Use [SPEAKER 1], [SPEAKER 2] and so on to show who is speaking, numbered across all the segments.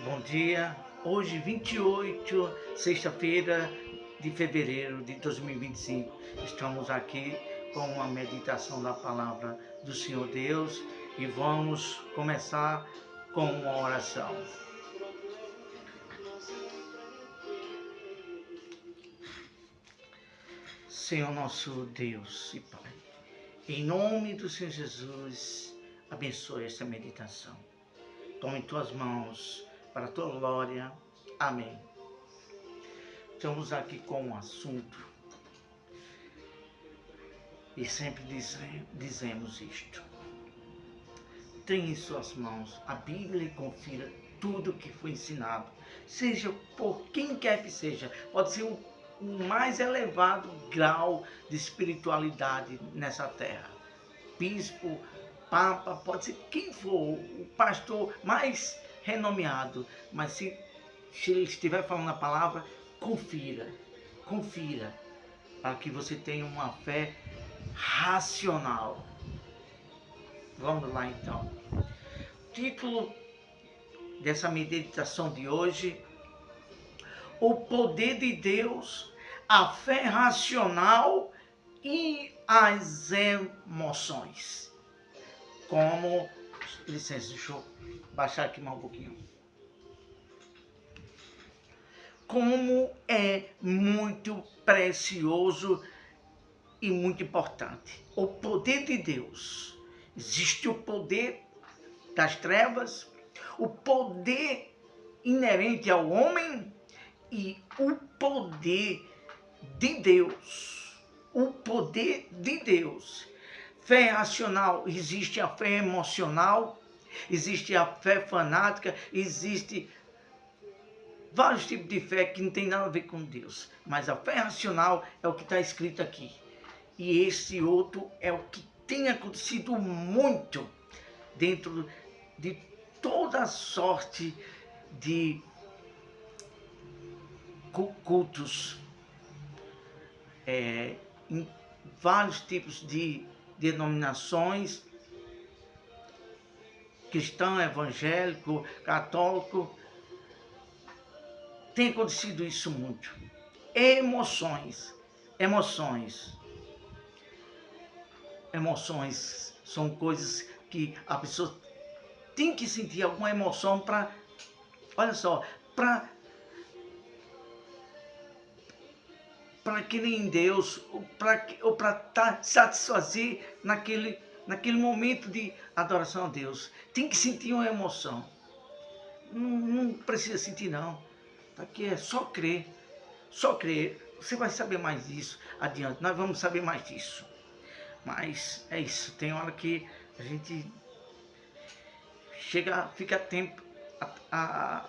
[SPEAKER 1] Bom dia, hoje 28, sexta-feira de fevereiro de 2025, estamos aqui com uma meditação da palavra do Senhor Deus e vamos começar com uma oração. Senhor nosso Deus e Pai, em nome do Senhor Jesus, abençoe essa meditação. Tome em tuas mãos para a tua glória. Amém. Estamos aqui com um assunto e sempre dizemos isto. Tenha em suas mãos a Bíblia e confira tudo o que foi ensinado, seja por quem quer que seja. Pode ser o mais elevado grau de espiritualidade nessa terra. Bispo, papa, pode ser quem for, o pastor mais renomeado, mas se ele estiver falando a palavra, confira, para que você tenha uma fé racional. Vamos lá então. O título dessa meditação de hoje: o poder de Deus, a fé racional e as emoções. Como, licença, deixa eu baixar aqui mais um pouquinho. Como é muito precioso e muito importante o poder de Deus. Existe o poder das trevas, o poder inerente ao homem e o poder de Deus. O poder de Deus. Fé racional, existe a fé emocional, existe a fé fanática, existe vários tipos de fé que não tem nada a ver com Deus. Mas a fé racional é o que está escrito aqui. E esse outro é o que tem acontecido muito dentro de toda sorte de cultos, em vários tipos de denominações, cristão, evangélico, católico. Tem acontecido isso muito. Emoções são coisas que a pessoa tem que sentir alguma emoção para, olha só, para que nem Deus, ou para satisfazer naquele momento de adoração a Deus. Tem que sentir uma emoção. Não precisa sentir não. Aqui é só crer. Só crer. Você vai saber mais disso adiante. Nós vamos saber mais disso. Mas é isso. Tem hora que a gente fica tempo a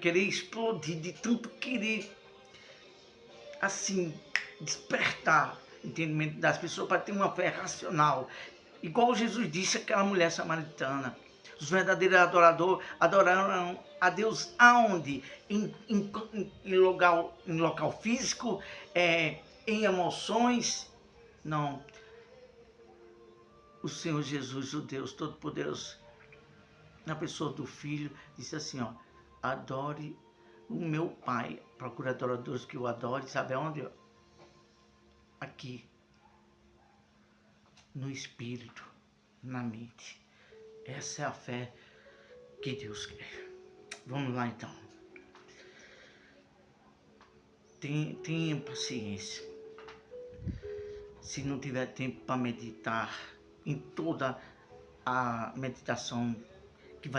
[SPEAKER 1] querer explodir, de tanto querer, assim, despertar o entendimento das pessoas para ter uma fé racional. Igual Jesus disse àquela mulher samaritana. Os verdadeiros adoradores adoraram a Deus aonde? Em local físico, em emoções? Não. O Senhor Jesus, o Deus Todo-Poderoso, na pessoa do Filho, disse assim, ó: adore o meu Pai, procura adoradores que o adore, sabe aonde? Aqui, no Espírito, na mente. Essa é a fé que Deus quer. Vamos lá então. Tenha paciência. Se não tiver tempo para meditar em toda a meditação, que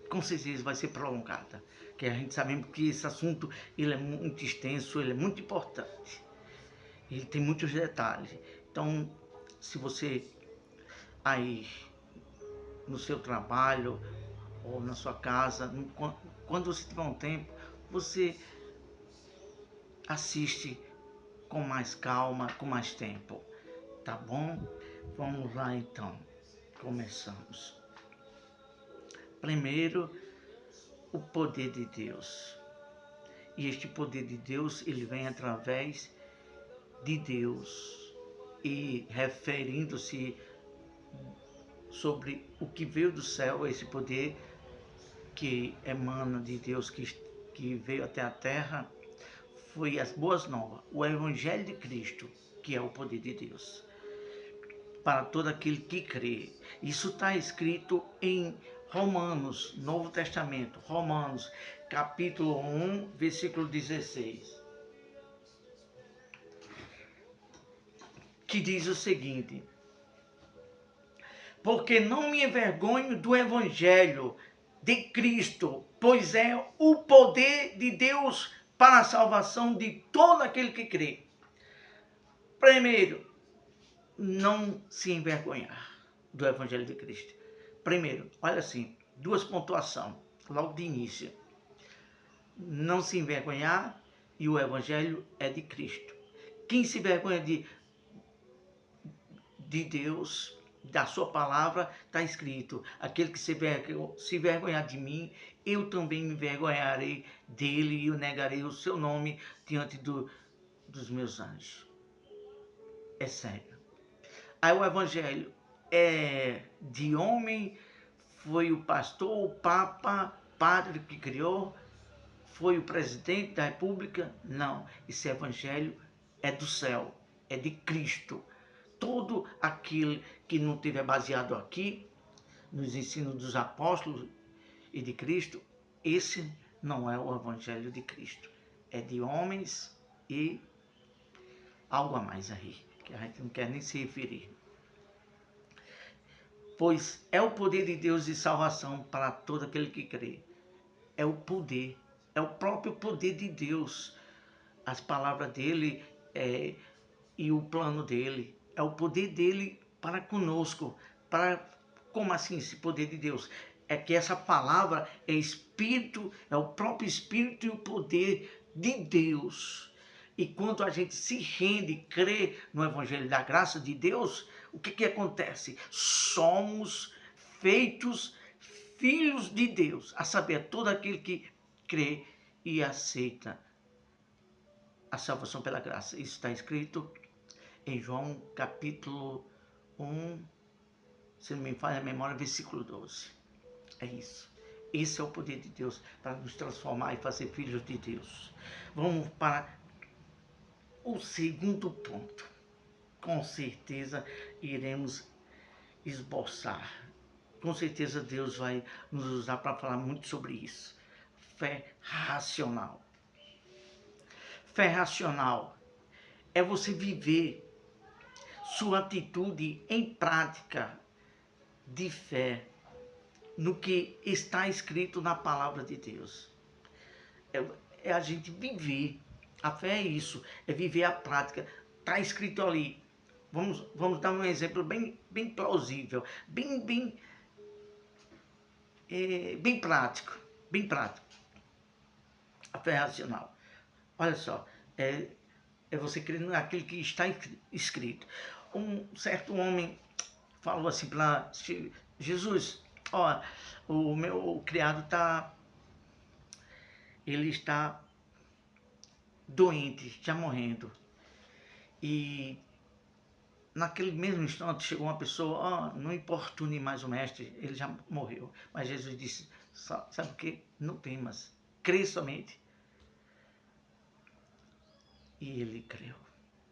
[SPEAKER 1] com certeza vai ser prolongada, que a gente sabe que esse assunto ele é muito extenso, ele é muito importante, ele tem muitos detalhes. Então, se você aí no seu trabalho ou na sua casa, quando você tiver um tempo, você assiste com mais calma, com mais tempo, tá bom? Vamos lá então, começamos. Primeiro, o poder de Deus. E este poder de Deus, ele vem através de Deus. E referindo-se sobre o que veio do céu, esse poder que emana de Deus, que veio até a terra, foi as boas novas, o Evangelho de Cristo, que é o poder de Deus, para todo aquele que crê. Isso está escrito em Romanos, Novo Testamento, Romanos, capítulo 1, versículo 16. Que diz o seguinte: porque não me envergonho do Evangelho de Cristo, pois é o poder de Deus para a salvação de todo aquele que crê. Primeiro, não se envergonhar do Evangelho de Cristo. Primeiro, olha assim, duas pontuações, logo de início. Não se envergonhar e o Evangelho é de Cristo. Quem se envergonha de Deus, da sua palavra, está escrito: aquele que se envergonhar de mim, eu também me envergonharei dele e eu negarei o seu nome diante dos meus anjos. É sério. Aí o Evangelho é de homem, foi o pastor, o papa, padre que criou, foi o presidente da república? Não, esse Evangelho é do céu, é de Cristo. Todo aquele que não estiver baseado aqui, nos ensinos dos apóstolos e de Cristo, esse não é o Evangelho de Cristo. É de homens e algo a mais aí, que a gente não quer nem se referir. Pois é o poder de Deus de salvação para todo aquele que crê. É o poder, é o próprio poder de Deus. As palavras dele e o plano dele. É o poder dele para conosco. Como assim esse poder de Deus? É que essa palavra é Espírito, é o próprio Espírito e o poder de Deus. E quando a gente se rende e crê no Evangelho da graça de Deus, o que acontece? Somos feitos filhos de Deus, a saber, todo aquele que crê e aceita a salvação pela graça. Isso está escrito em João capítulo 1, se não me falha a memória, versículo 12. É isso. Esse é o poder de Deus para nos transformar e fazer filhos de Deus. Vamos para o segundo ponto. Com certeza iremos esboçar. Com certeza Deus vai nos usar para falar muito sobre isso. Fé racional. Fé racional é você viver sua atitude em prática de fé no que está escrito na palavra de Deus. É a gente viver. A fé é isso, é viver a prática. Está escrito ali. Vamos dar um exemplo bem plausível, bem prático. Bem prático. A fé racional. Olha só, é você crer naquilo que está escrito. Um certo homem falou assim para Jesus: ó, o meu criado ele está doente, já morrendo. E naquele mesmo instante chegou uma pessoa: não importune mais o mestre, ele já morreu. Mas Jesus disse: sabe o que? Não temas, crê somente. E ele creu.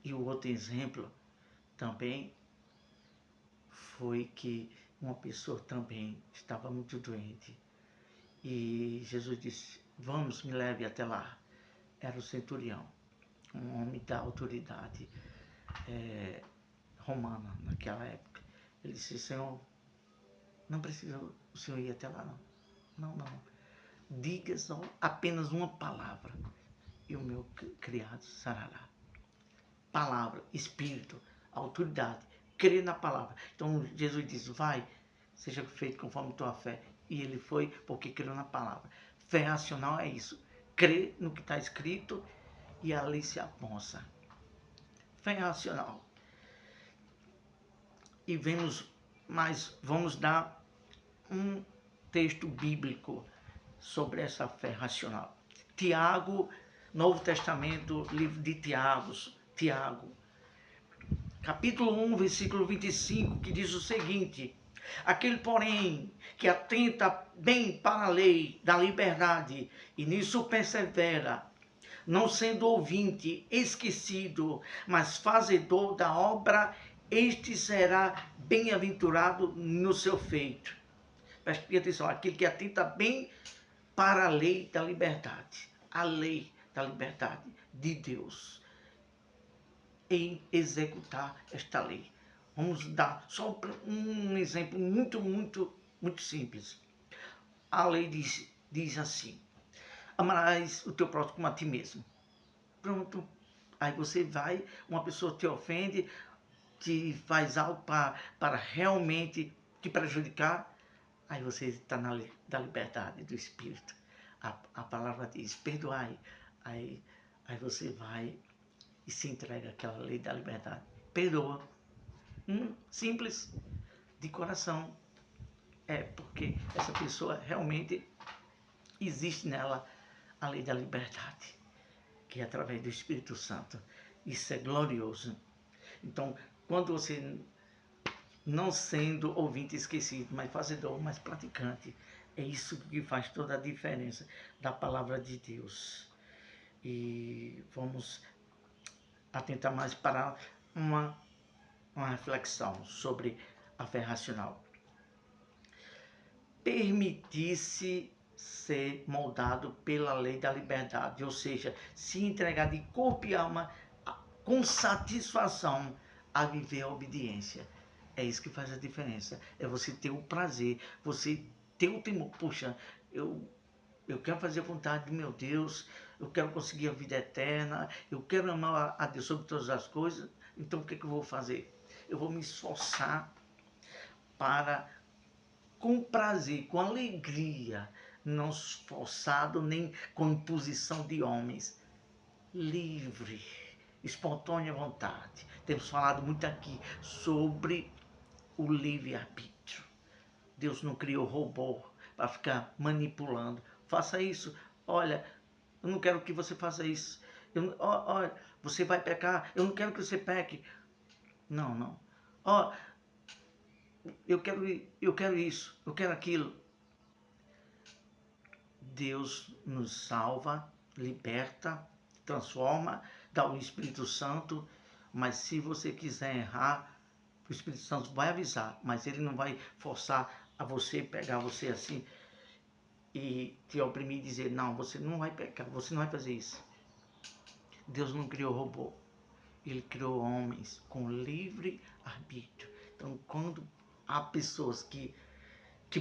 [SPEAKER 1] E o outro exemplo também foi que uma pessoa também estava muito doente. E Jesus disse: vamos, me leve até lá. Era o centurião, um homem da autoridade romana naquela época. Ele disse: Senhor, não precisa o Senhor ir até lá, não. Não. Diga só apenas uma palavra e o meu criado sarará. Palavra, Espírito, autoridade, crer na palavra. Então Jesus diz: vai, seja feito conforme tua fé. E ele foi porque creu na palavra. Fé racional é isso. Crer no que está escrito e ali se aposta. Fé racional. E vamos dar um texto bíblico sobre essa fé racional. Tiago, Novo Testamento, livro de Tiago, capítulo 1, versículo 25, que diz o seguinte: Aquele, porém, que atenta bem para a lei da liberdade e nisso persevera, não sendo ouvinte esquecido, mas fazedor da obra, este será bem-aventurado no seu feito. Preste atenção, aquele que atenta bem para a lei da liberdade, a lei da liberdade de Deus, em executar esta lei. Vamos dar só um exemplo muito simples. A lei diz assim: amarás o teu próximo como a ti mesmo. Pronto. Aí você vai, uma pessoa te ofende, te faz algo para realmente te prejudicar, aí você está na lei da liberdade do Espírito. A palavra diz, perdoai. Aí você vai e se entrega àquela lei da liberdade. Perdoa. Simples, de coração. É porque essa pessoa realmente existe nela a lei da liberdade, que é através do Espírito Santo. Isso é glorioso. Então, quando você, não sendo ouvinte esquecido, mas fazedor, mas praticante, é isso que faz toda a diferença da palavra de Deus. E vamos atentar mais para uma reflexão sobre a fé racional. Permitir-se ser moldado pela lei da liberdade, ou seja, se entregar de corpo e alma com satisfação a viver a obediência. É isso que faz a diferença. É você ter o prazer, você ter o temor. Puxa, eu quero fazer a vontade do meu Deus, eu quero conseguir a vida eterna, eu quero amar a Deus sobre todas as coisas. Então o que eu vou fazer? Eu vou me esforçar para, com prazer, com alegria, não forçado nem com imposição de homens, livre, espontânea vontade. Temos falado muito aqui sobre o livre-arbítrio. Deus não criou robô para ficar manipulando. Faça isso. Olha, eu não quero que você faça isso. Olha, você vai pecar. Eu não quero que você peque. Não. Eu quero isso. Eu quero aquilo. Deus nos salva, liberta, transforma, dá o Espírito Santo. Mas se você quiser errar, o Espírito Santo vai avisar, mas ele não vai forçar a você, pegar você assim e te oprimir e dizer, não, você não vai pecar, você não vai fazer isso. Deus não criou robô, ele criou homens com livre arbítrio. Então, quando há pessoas que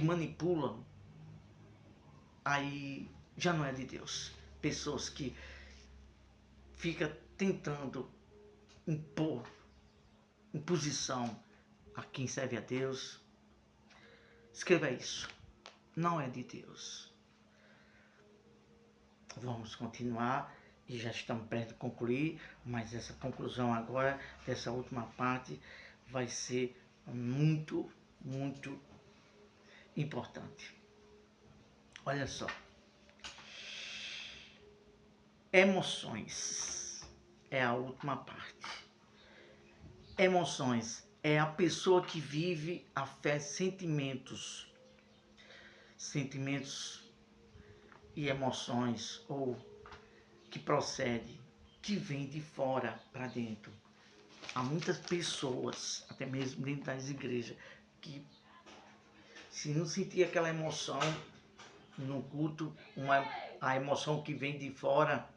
[SPEAKER 1] manipulam, aí já não é de Deus. Pessoas que ficam tentando impor imposição a quem serve a Deus, escreva isso. Não é de Deus. Vamos continuar e já estamos perto de concluir, mas essa conclusão agora, dessa última parte, vai ser muito importante. Olha só. Emoções é a última parte. Emoções é a pessoa que vive a fé, sentimentos e emoções, ou que procede, que vem de fora para dentro. Há muitas pessoas, até mesmo dentro das igrejas, que se não sentir aquela emoção no culto, a emoção que vem de fora,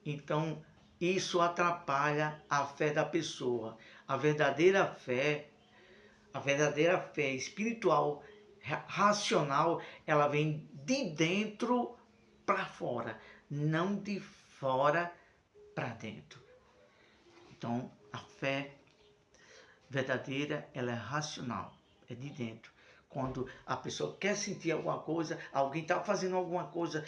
[SPEAKER 1] então isso atrapalha a fé da pessoa. A verdadeira fé espiritual, racional, ela vem de dentro para fora, não de fora para dentro. Então, a fé verdadeira, ela é racional, é de dentro. Quando a pessoa quer sentir alguma coisa, alguém está fazendo alguma coisa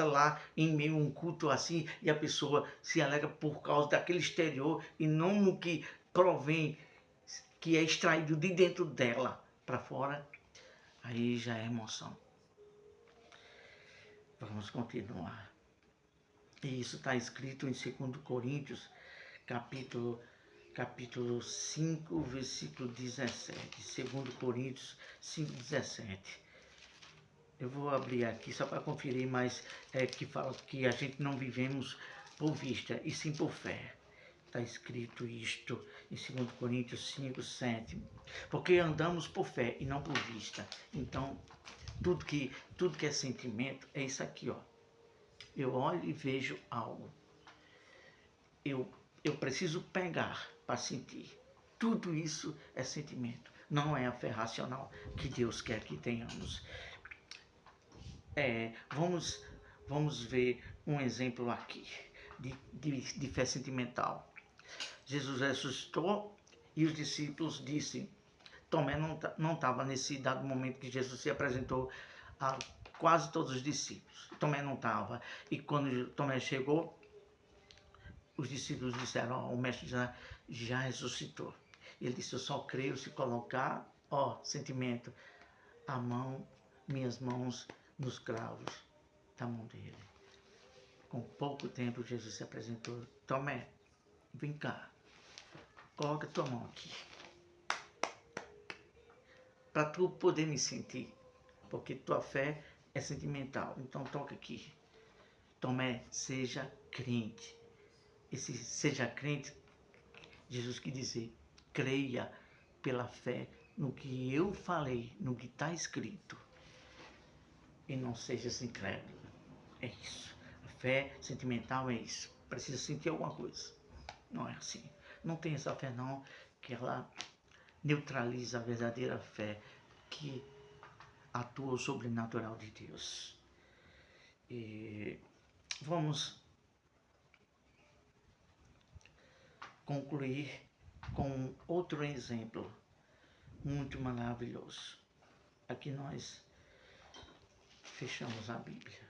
[SPEAKER 1] lá em meio a um culto assim, e a pessoa se alegra por causa daquele exterior e não no que provém, que é extraído de dentro dela para fora, aí já é emoção. Vamos continuar. E isso está escrito em 2 Coríntios, capítulo capítulo 5, versículo 17. 2 Coríntios 5, 17. Eu vou abrir aqui só para conferir, mas que fala que a gente não vivemos por vista, e sim por fé. Está escrito isto em 2 Coríntios 5, 7. Porque andamos por fé e não por vista. Então, tudo que é sentimento é isso aqui, ó. Eu olho e vejo algo. Eu preciso pegar para sentir. Tudo isso é sentimento. Não é a fé racional que Deus quer que tenhamos. Vamos ver um exemplo aqui de fé sentimental. Jesus ressuscitou e os discípulos disseram, Tomé não estava nesse dado momento que Jesus se apresentou a quase todos os discípulos. Tomé não estava. E quando Tomé chegou, os discípulos disseram, o mestre já ressuscitou. Ele disse, eu só creio se colocar, sentimento, a mão, minhas mãos nos cravos da mão dele. Com pouco tempo, Jesus se apresentou. Tomé, vem cá, coloca tua mão aqui. Para tu poder me sentir, porque tua fé é sentimental. Então toca aqui. Tomé, seja crente. Esse seja crente, Jesus quis dizer, creia pela fé no que eu falei, no que está escrito. E não seja incrédulo. É isso. A fé sentimental é isso. Precisa sentir alguma coisa. Não é assim. Não tem essa fé não, que ela neutraliza a verdadeira fé que atua o sobrenatural de Deus. E vamos concluir com outro exemplo muito maravilhoso. Aqui nós fechamos a Bíblia.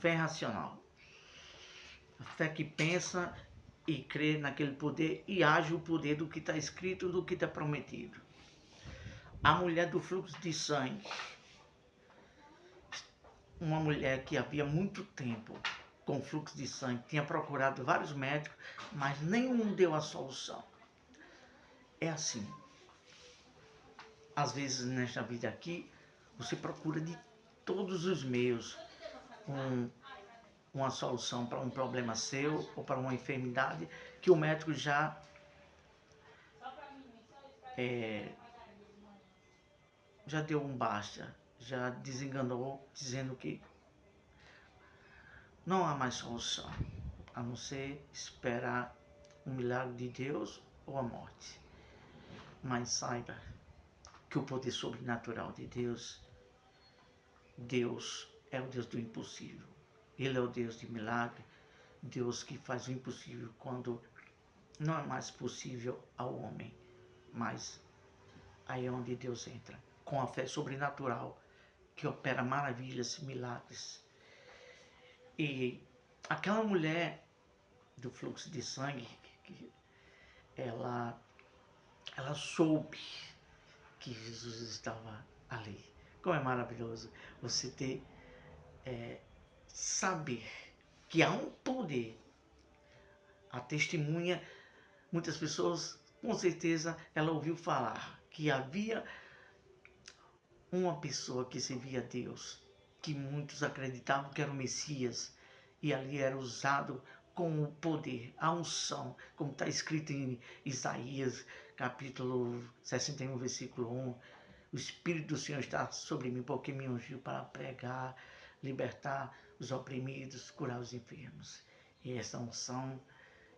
[SPEAKER 1] Fé racional. A fé que pensa e crê naquele poder e age o poder do que está escrito, do que está prometido. A mulher do fluxo de sangue. Uma mulher que havia muito tempo com fluxo de sangue, tinha procurado vários médicos, mas nenhum deu a solução. É assim. Às vezes nesta vida aqui, você procura de todos os meios uma solução para um problema seu ou para uma enfermidade que o médico já deu um basta, já desenganou, dizendo que não há mais solução, a não ser esperar um milagre de Deus ou a morte. Mas saiba que o poder sobrenatural de Deus é o Deus do impossível. Ele é o Deus de milagre, Deus que faz o impossível quando não é mais possível ao homem. Mas aí é onde Deus entra, com a fé sobrenatural, que opera maravilhas e milagres. E aquela mulher do fluxo de sangue, ela soube que Jesus estava ali. Como é maravilhoso você ter, saber que há um poder. A testemunha, muitas pessoas, com certeza, ela ouviu falar que havia uma pessoa que servia a Deus, que muitos acreditavam que era o Messias, e ali era usado com o poder, a unção, como está escrito em Isaías, capítulo 61, versículo 1. O Espírito do Senhor está sobre mim, porque me ungiu para pregar, libertar os oprimidos, curar os enfermos. E essa unção,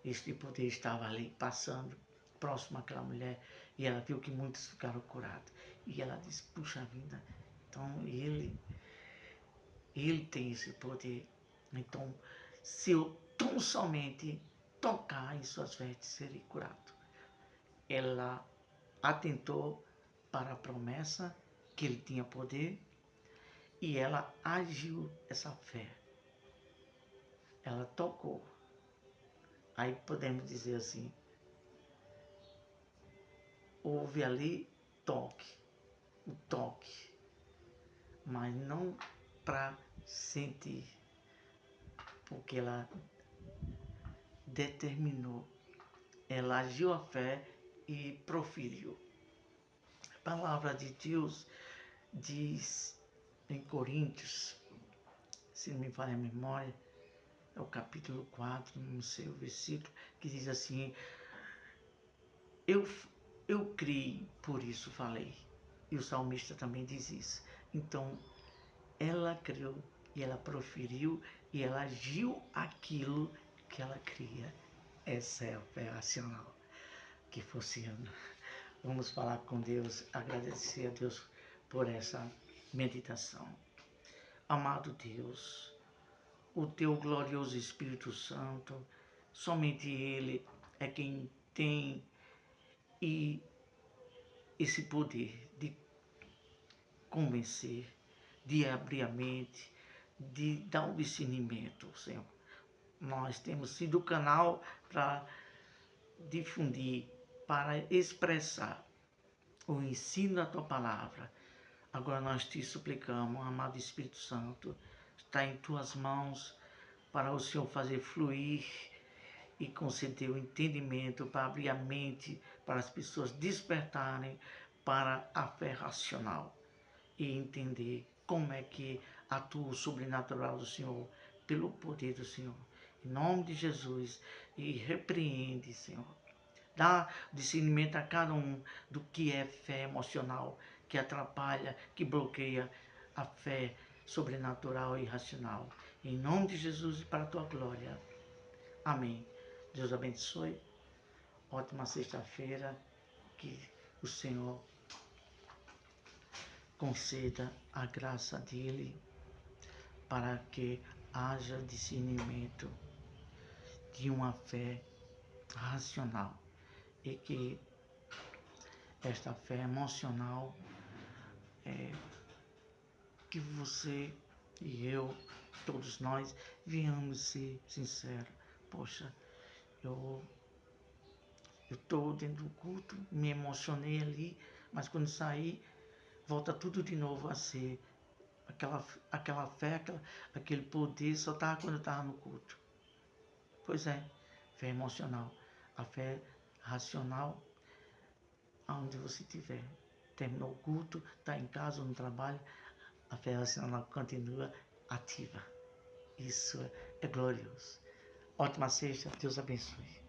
[SPEAKER 1] este poder estava ali, passando, próximo àquela mulher, e ela viu que muitos ficaram curados. E ela disse, puxa vida, então ele tem esse poder. Então, se eu tão somente tocar em suas vestes, serei curado. Ela atentou para a promessa que ele tinha poder e ela agiu essa fé. Ela tocou. Aí podemos dizer assim, houve ali o toque, mas não para sentir, porque ela determinou. Ela agiu a fé e proferiu. A palavra de Deus diz em Coríntios, se não me falha a memória, é o capítulo 4, não sei o versículo, que diz assim: eu criei, por isso falei. E o salmista também diz isso. Então, ela creu e ela proferiu e ela agiu aquilo que ela cria. Essa é a fé racional que funciona. Vamos falar com Deus, agradecer a Deus por essa meditação. Amado Deus, o teu glorioso Espírito Santo, somente Ele é quem tem esse poder de convencer, de abrir a mente, de dar um discernimento, Senhor. Nós temos sido o canal para difundir, para expressar o ensino da Tua Palavra. Agora nós te suplicamos, amado Espírito Santo, está em Tuas mãos para o Senhor fazer fluir e conceder o entendimento, para abrir a mente, para as pessoas despertarem para a fé racional e entender como é que atua o sobrenatural do Senhor, pelo poder do Senhor. Em nome de Jesus, e repreende, Senhor. Dá discernimento a cada um do que é fé emocional, que atrapalha, que bloqueia a fé sobrenatural e racional. Em nome de Jesus e para a tua glória. Amém. Deus abençoe. Ótima sexta-feira. Que o Senhor conceda a graça dele para que haja discernimento de uma fé racional e que esta fé emocional que você e eu, todos nós, venhamos ser sinceros. Poxa, eu estou dentro do culto, me emocionei ali, mas quando saí, volta tudo de novo a ser aquela fé, aquele poder só estava quando eu estava no culto. Pois é, fé emocional. A fé racional, aonde você estiver. Terminou o culto, está em casa ou no trabalho, a fé racional continua ativa. Isso é glorioso. Ótima sexta, Deus abençoe.